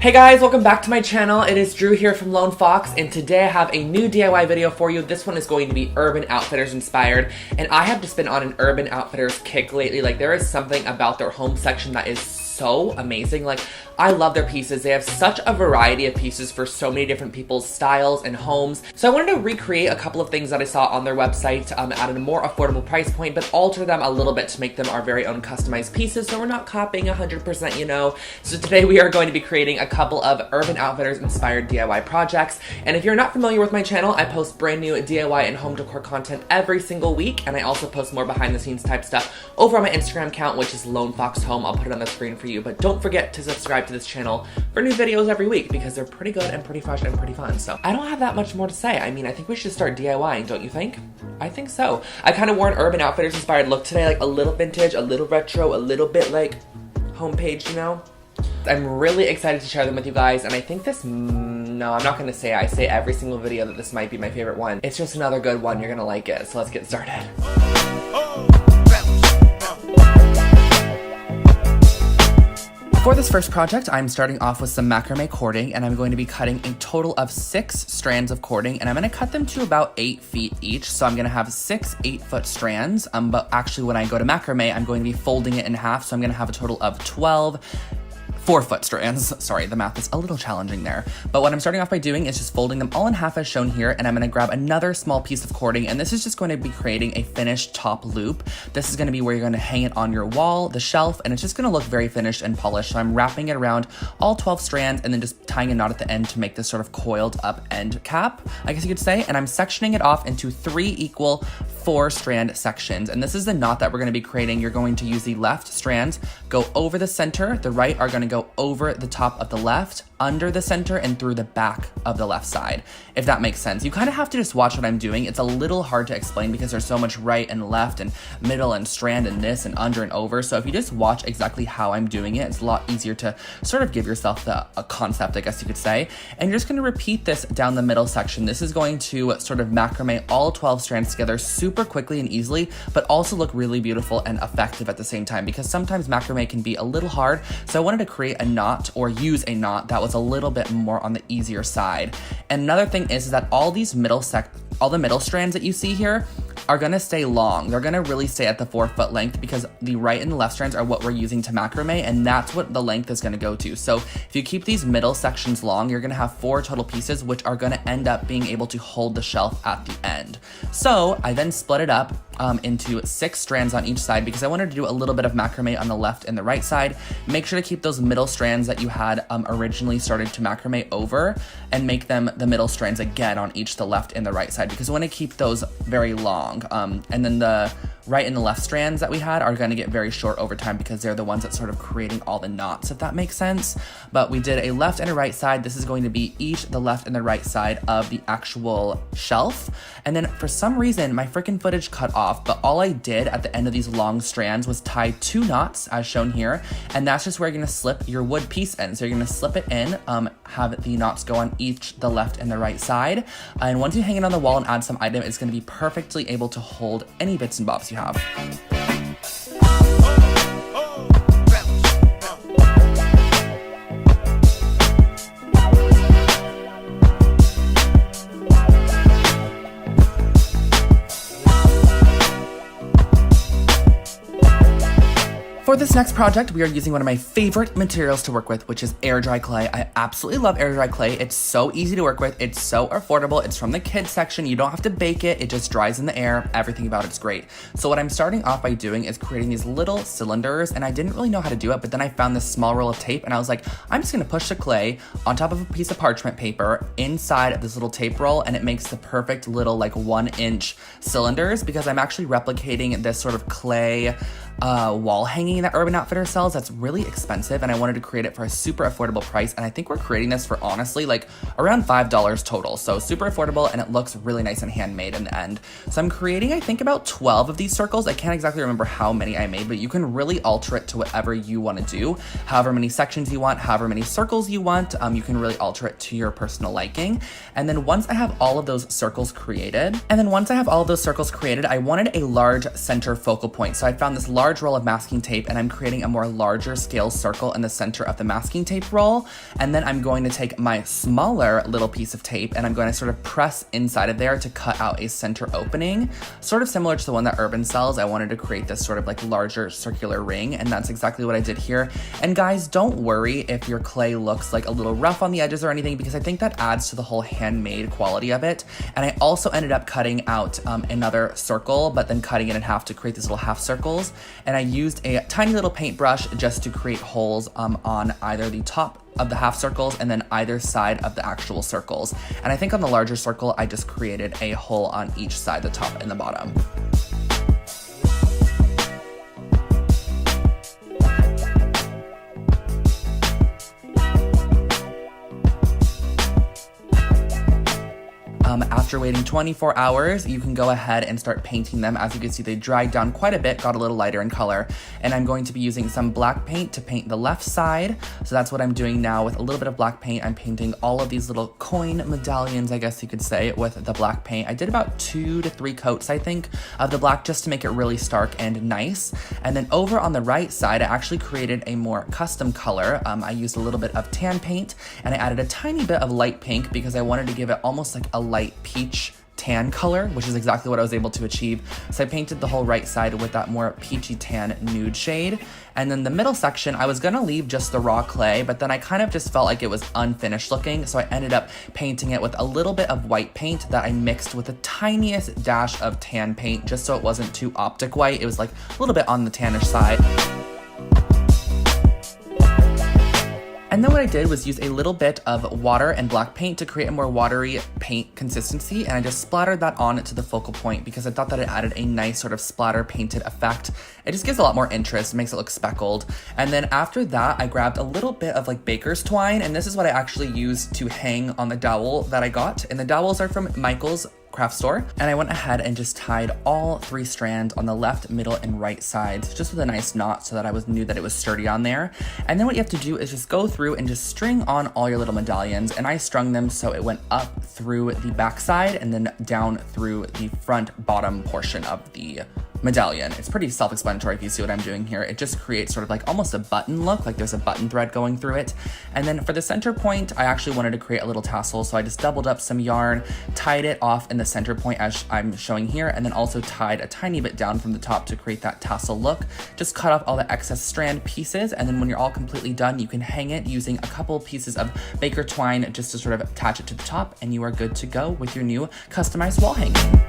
Hey guys, welcome back to my channel. It is Drew here from Lone Fox, and today I have a new DIY video for you. This one is going to be Urban Outfitters inspired, and I have just been on an Urban Outfitters kick lately. Like, there is something about their home section that is so amazing. Like, I love their pieces. They have such a variety of pieces for so many different people's styles and homes. So I wanted to recreate a couple of things that I saw on their website at a more affordable price point, but alter them a little bit to make them our very own customized pieces, so we're not copying 100%, you know. So today we are going to be creating a couple of Urban Outfitters inspired DIY projects. And if you're not familiar with my channel, I post brand new DIY and home decor content every single week, and I also post more behind the scenes type stuff over on my Instagram account, which is Lone Fox Home. I'll put it on the screen for you, but don't forget to subscribe to this channel for new videos every week because they're pretty good and pretty fresh and pretty fun. So I don't have that much more to say. I mean, I think we should start DIYing, don't you think? I think so. I kind of wore an Urban Outfitters inspired look today, like a little vintage, a little retro, a little bit like homepage, you know? I'm really excited to share them with you guys, and I think this, no, I'm not gonna say I say every single video that this might be my favorite one. It's just another good one. You're gonna like it, so let's get started. For this first project, I'm starting off with some macrame cording, and I'm going to be cutting a total of 6 strands of cording, and I'm going to cut them to about 8 feet each. So I'm going to have 6 8-foot strands, but actually when I go to macrame, I'm going to be folding it in half, so I'm going to have a total of 12 4-foot strands. Sorry, the math is a little challenging there. But what I'm starting off by doing is just folding them all in half as shown here, and I'm gonna grab another small piece of cording, and this is just going to be creating a finished top loop. This is gonna be where you're gonna hang it on your wall, the shelf, and it's just gonna look very finished and polished. So I'm wrapping it around all 12 strands and then just tying a knot at the end to make this sort of coiled up end cap, I guess you could say, and I'm sectioning it off into 3 equal 4-strand sections. And this is the knot that we're gonna be creating. You're going to use the left strands, go over the center, the right are gonna go over the top of the left, under the center, and through the back of the left side, if that makes sense. You kind of have to just watch what I'm doing. It's a little hard to explain because there's so much right and left and middle and strand and this and under and over. So if you just watch exactly how I'm doing it, it's a lot easier to sort of give yourself a concept, I guess you could say. And you're just gonna repeat this down the middle section. This is going to sort of macrame all 12 strands together super quickly and easily, but also look really beautiful and effective at the same time, because sometimes macrame can be a little hard. So I wanted to create a knot or use a knot that was a little bit more on the easier side. And another thing is that all the middle strands that you see here are gonna stay long. They're gonna really stay at the 4-foot length because the right and the left strands are what we're using to macrame, and that's what the length is gonna go to. So if you keep these middle sections long, you're gonna have 4 total pieces, which are gonna end up being able to hold the shelf at the end. So I then split it up into 6 strands on each side because I wanted to do a little bit of macrame on the left and the right side. Make sure to keep those middle strands that you had originally started to macrame over and make them the middle strands again on each the left and the right side, because we want to keep those very long. And then the right and the left strands that we had are going to get very short over time because they're the ones that sort of creating all the knots, if that makes sense. But we did a left and a right side. This is going to be each the left and the right side of the actual shelf. And then for some reason, my freaking footage cut off, but all I did at the end of these long strands was tie 2 knots as shown here. And that's just where you're going to slip your wood piece in. So you're going to slip it in, have the knots go on each the left and the right side. And once you hang it on the wall and add some item, it's going to be perfectly able to hold any bits and bobs you have. For this next project, we are using one of my favorite materials to work with, which is air dry clay. I absolutely love air dry clay. It's so easy to work with. It's so affordable. It's from the kids section. You don't have to bake it. It just dries in the air. Everything about it's great. So what I'm starting off by doing is creating these little cylinders, and I didn't really know how to do it, but then I found this small roll of tape, and I was like, I'm just gonna push the clay on top of a piece of parchment paper inside of this little tape roll, and it makes the perfect little like 1-inch cylinders, because I'm actually replicating this sort of clay wall hanging that Urban Outfitters sells that's really expensive, and I wanted to create it for a super affordable price. And I think we're creating this for honestly like around $5 total, so super affordable, and it looks really nice and handmade in the end. So I'm creating, I think, about 12 of these circles. I can't exactly remember how many I made, but you can really alter it to whatever you want to do, however many sections you want, however many circles you want. You can really alter it to your personal liking. And then once I have all of those circles created, I wanted a large center focal point. So I found this large large roll of masking tape and I'm creating a more larger scale circle in the center of the masking tape roll. And then I'm going to take my smaller little piece of tape and I'm going to sort of press inside of there to cut out a center opening, sort of similar to the one that Urban sells. I wanted to create this sort of like larger circular ring, and that's exactly what I did here. And guys, don't worry if your clay looks like a little rough on the edges or anything, because I think that adds to the whole handmade quality of it. And I also ended up cutting out another circle, but then cutting it in half to create these little half circles. And I used a tiny little paintbrush just to create holes on either the top of the half circles and then either side of the actual circles. And I think on the larger circle, I just created a hole on each side, the top and the bottom. After waiting 24 hours, you can go ahead and start painting them. As you can see, they dried down quite a bit, got a little lighter in color. And I'm going to be using some black paint to paint the left side. So that's what I'm doing now with a little bit of black paint. I'm painting all of these little coin medallions, I guess you could say, with the black paint. I did about 2 to 3 coats, I think, of the black just to make it really stark and nice. And then over on the right side, I actually created a more custom color. I used a little bit of tan paint and I added a tiny bit of light pink because I wanted to give it almost like a light peach tan color, which is exactly what I was able to achieve. So I painted the whole right side with that more peachy tan nude shade. And then the middle section, I was gonna leave just the raw clay, but then I kind of just felt like it was unfinished looking. So I ended up painting it with a little bit of white paint that I mixed with the tiniest dash of tan paint, just so it wasn't too optic white. It was like a little bit on the tannish side. And then what I did was use a little bit of water and black paint to create a more watery paint consistency, and I just splattered that on to the focal point because I thought that it added a nice sort of splatter painted effect. It just gives a lot more interest, makes it look speckled. And then after that, I grabbed a little bit of like baker's twine, and this is what I actually used to hang on the dowel that I got. And the dowels are from Michael's craft store, and I went ahead and just tied all 3 strands on the left, middle, and right sides just with a nice knot so that I knew that it was sturdy on there. And then what you have to do is just go through and just string on all your little medallions, and I strung them so it went up through the back side and then down through the front bottom portion of the medallion. It's pretty self-explanatory if you see what I'm doing here. It just creates sort of like almost a button look, like there's a button thread going through it. And then for the center point, I actually wanted to create a little tassel, so I just doubled up some yarn, tied it off in the center point as I'm showing here, and then also tied a tiny bit down from the top to create that tassel look. Just cut off all the excess strand pieces, and then when you're all completely done, you can hang it using a couple pieces of baker twine just to sort of attach it to the top, and you are good to go with your new customized wall hanging.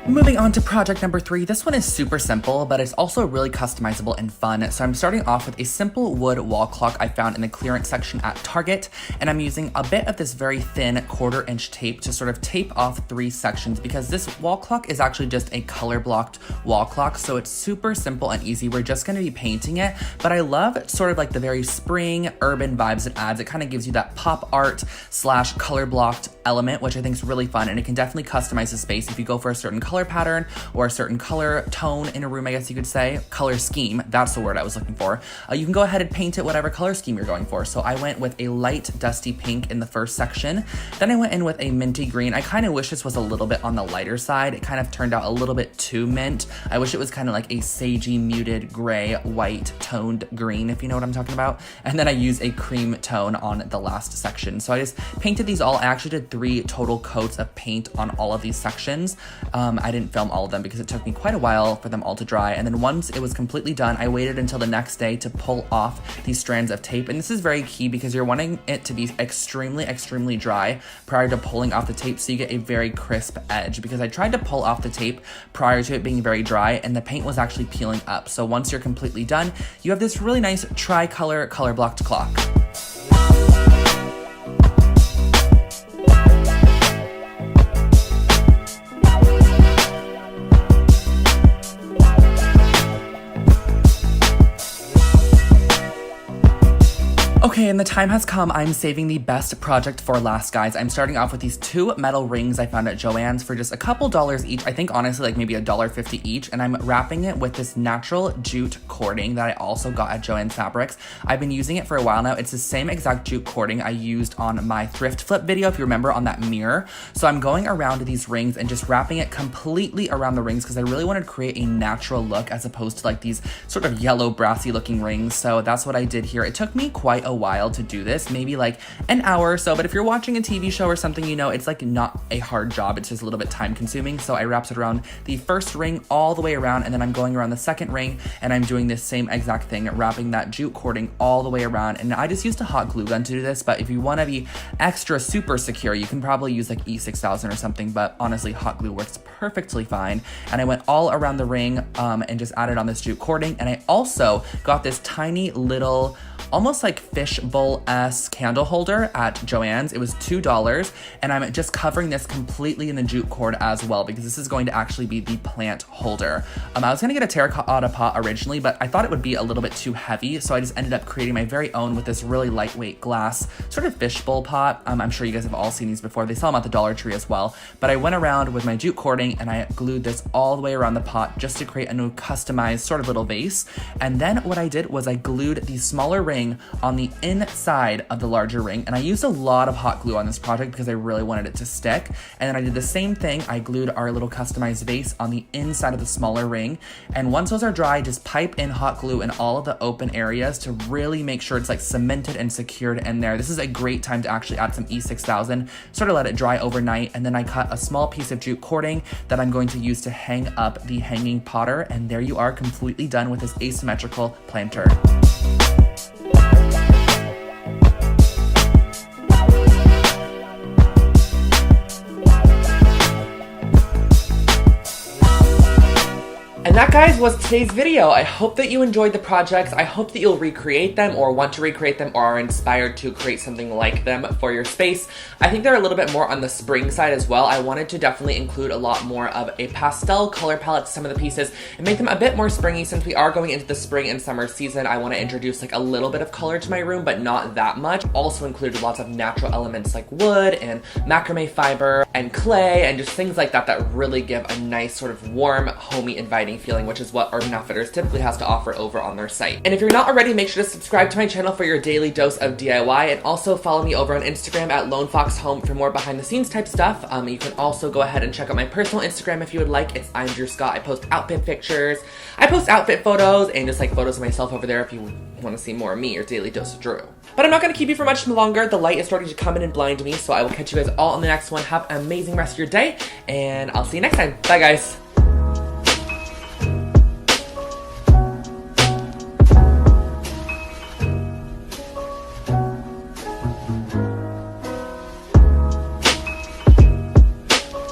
Moving on to project number 3, this one is super simple, but it's also really customizable and fun. So I'm starting off with a simple wood wall clock I found in the clearance section at Target, and I'm using a bit of this very thin 1/4-inch tape to sort of tape off 3 sections because this wall clock is actually just a color blocked wall clock, so it's super simple and easy. We're just going to be painting it, but I love sort of like the very spring urban vibes it adds. It kind of gives you that pop art / color blocked element, which I think is really fun, and it can definitely customize the space if you go for a certain color pattern or a certain color tone in a room, I guess you could say. Color scheme, that's the word I was looking for. You can go ahead and paint it whatever color scheme you're going for. So I went with a light dusty pink in the first section. Then I went in with a minty green. I kind of wish this was a little bit on the lighter side. It kind of turned out a little bit too mint. I wish it was kind of like a sagey, muted, gray, white toned green, if you know what I'm talking about. And then I used a cream tone on the last section. So I just painted these all. I actually did 3 total coats of paint on all of these sections. I didn't film all of them because it took me quite a while for them all to dry. And then once it was completely done, I waited until the next day to pull off these strands of tape. And this is very key because you're wanting it to be extremely, extremely dry prior to pulling off the tape so you get a very crisp edge, because I tried to pull off the tape prior to it being very dry and the paint was actually peeling up. So once you're completely done, you have this really nice tri-color color blocked clock. Okay, and the time has come. I'm saving the best project for last, guys. I'm starting off with these 2 metal rings I found at Joann's for just a couple dollars each. I think honestly like maybe $1.50 each, and I'm wrapping it with this natural jute cording that I also got at Joann's Fabrics. I've been using it for a while now. It's the same exact jute cording I used on my thrift flip video, if you remember, on that mirror. So I'm going around these rings and just wrapping it completely around the rings because I really wanted to create a natural look as opposed to like these sort of yellow brassy looking rings. So that's what I did here. It took me quite a while to do this, maybe like an hour or so, but if you're watching a TV show or something, you know, it's like not a hard job. It's just a little bit time consuming. So I wrapped it around the first ring all the way around, and then I'm going around the second ring and I'm doing this same exact thing, wrapping that jute cording all the way around. And I just used a hot glue gun to do this, but if you want to be extra super secure, you can probably use like E6000 or something, but honestly hot glue works perfectly fine. And I went all around the ring and just added on this jute cording. And I also got this tiny little almost like fish bowl-esque candle holder at Joann's. It was $2, and I'm just covering this completely in the jute cord as well because this is going to actually be the plant holder. I was gonna get a terracotta pot originally, but I thought it would be a little bit too heavy, so I just ended up creating my very own with this really lightweight glass sort of fishbowl pot. I'm sure you guys have all seen these before. They sell them at the Dollar Tree as well, but I went around with my jute cording and I glued this all the way around the pot just to create a new customized sort of little vase. And then what I did was I glued the smaller ring on the inside of the larger ring, and I used a lot of hot glue on this project because I really wanted it to stick. And then I did the same thing. I glued our little customized vase on the inside of the smaller ring, and once those are dry, just pipe in hot glue in all of the open areas to really make sure it's like cemented and secured in there. This is a great time to actually add some E6000, sort of let it dry overnight, and then I cut a small piece of jute cording that I'm going to use to hang up the hanging potter, and there you are, completely done with this asymmetrical planter. And that, guys, was today's video. I hope that you enjoyed the projects. I hope that you'll recreate them or want to recreate them or are inspired to create something like them for your space. I think they're a little bit more on the spring side as well. I wanted to definitely include a lot more of a pastel color palette to some of the pieces and make them a bit more springy. Since we are going into the spring and summer season, I want to introduce like a little bit of color to my room, but not that much. Also included lots of natural elements like wood and macrame fiber and clay and just things like that that really give a nice sort of warm, homey, inviting feeling, which is what Urban Outfitters typically has to offer over on their site. And if you're not already, make sure to subscribe to my channel for your daily dose of DIY, and also follow me over on Instagram at Lone Fox Home for more behind the scenes type stuff. You can also go ahead and check out my personal Instagram if you would like. It's I'm Drew Scott. I post outfit pictures, I post outfit photos, and just like photos of myself over there if you want to see more of me, your daily dose of Drew. But I'm not going to keep you for much longer. The light is starting to come in and blind me, so I will catch you guys all on the next one. Have an amazing rest of your day, and I'll see you next time. Bye, guys.